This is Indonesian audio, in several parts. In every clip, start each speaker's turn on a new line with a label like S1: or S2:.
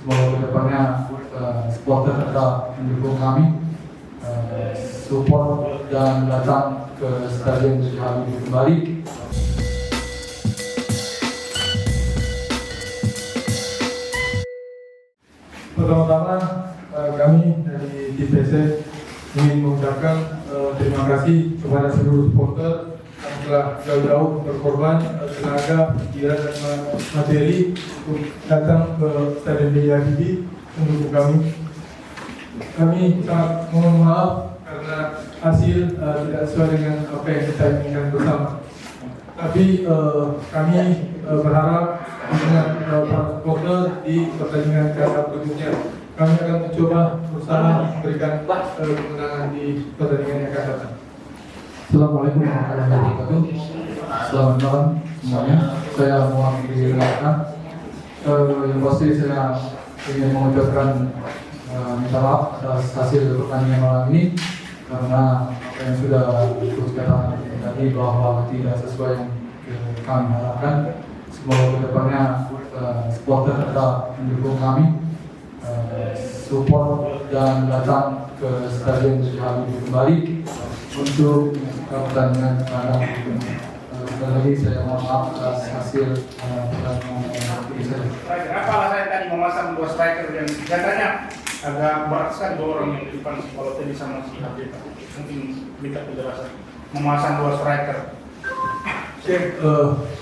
S1: semoga kedepannya supporter tetap mendukung kami, support dan datang ke Stadion B.J. Habibie kembali. Pertama-tama kami dari tim PSS ingin mengucapkan terima kasih kepada seluruh supporter yang telah jauh-jauh berkorban tenaga, pikiran dan materi untuk datang ke Stadion B.J. Habibie mendukung kami. Kami sangat mohon maaf karena hasil tidak sesuai dengan apa yang kita inginkan bersama. Tapi kami berharap dengan para supporter di pertandingan Piala berikutnya kami akan mencoba berusaha memberikan kemenangan di pertandingan yang akan datang. Assalamualaikum warahmatullahi wabarakatuh. Selamat malam semuanya. Saya Muhammad Rizalkan. Yang pasti saya ingin mengucapkan minta maaf atas hasil pertandingan malam ini karena apa yang sudah dikatakan tadi bahwa tidak sesuai yang kami harapkan. Semoga kedepannya supporter tetap mendukung kami, support dan datang ke Stadion B.J. Habibie kembali untuk pertandingan sekarang. Sekali lagi saya mohon maaf atas hasil pertandingan ini saja.
S2: Apa alasan tadi memasang dua striker yang katanya agak berat sekali dua orang yang di depan kalau tadi sama si Habib? Mungkin minta penjelasan memasang dua striker.
S1: Oke,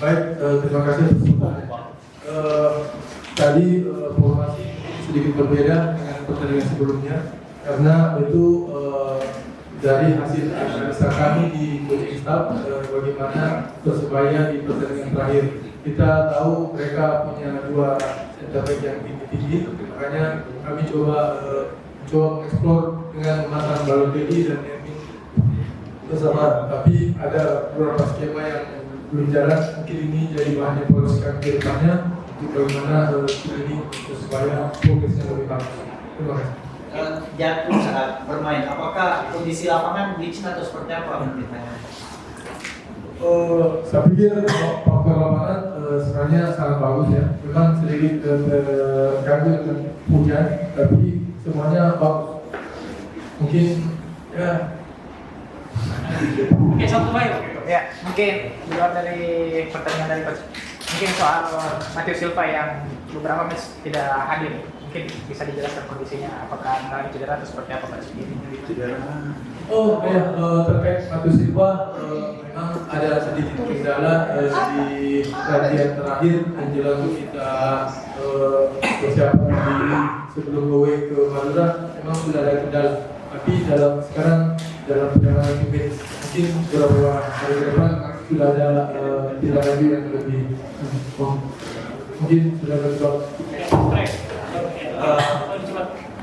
S1: baik, terima kasih. Tadi formasi sedikit berbeda dengan pertandingan sebelumnya karena itu dari hasil analisa kami di coaching staff bagaimana Persebaya di pertandingan terakhir. Kita tahu mereka punya dua center back yang tinggi, makanya kami coba mengeksplor dengan memasang Balotelli dan Emin bersama. Tapi ada beberapa skema yang belum jalan, mungkin ini jadi bahan evaluasi kami ke depannya untuk bagaimana tim ini supaya progresnya lebih bagus. Terima kasih.
S3: Jatuh saat bermain, apakah kondisi lapangan licin atau seperti apa?
S1: Saya pikir faktor lapangan sebenarnya sangat bagus ya. Memang sedikit terganggu dengan hujan, tapi semuanya bagus. Mungkin ya.
S4: Oke, satu baik. Ya, mungkin di luar dari pertandingan dari coach, mungkin soal Matheus Silva yang beberapa match tidak hadir, mungkin bisa dijelaskan kondisinya, apakah mengalami cedera atau seperti apa Pak?
S1: Cedera. Oh ya, terkait Matheus Silva memang ada sedikit kendala di latihan terakhir menjelang kita persiapan diri sebelum away ke Madura, memang sudah ada kendala. Tapi sekarang dalam perjalanan tim mungkin beberapa hari ke depan sudah ada tindak lagi yang lebih mungkin sudah lebih bagus.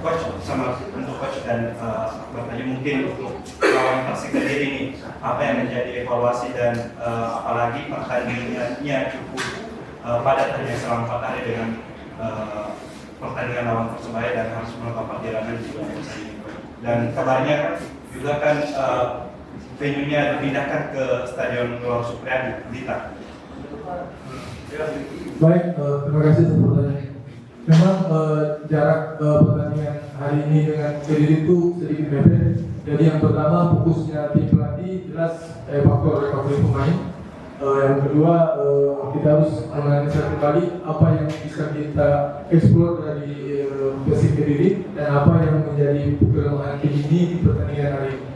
S5: Coach sama untuk coach dan bertanya mungkin untuk lawan Persik Kediri ini apa yang menjadi evaluasi dan apalagi pertandingannya cukup padat hanya selama 4 hari dengan pertandingan lawan Persebaya dan harus melakukan perjalanan juga dan kabarnya kan juga kan venue-nya dipindahkan ke Stadion Gelora Supriyadi Blitar.
S1: Baik, terima kasih atas pertanyaannya. Memang jarak pertandingan hari ini dengan Kediri itu sedikit mepet. Jadi yang pertama fokusnya tim pelatih jelas faktor recovery pemain. Yang kedua kita harus menganalisa kembali apa yang bisa kita eksplor dari Persik Kediri dan apa yang menjadi kelemahan tim ini di pertandingan hari ini.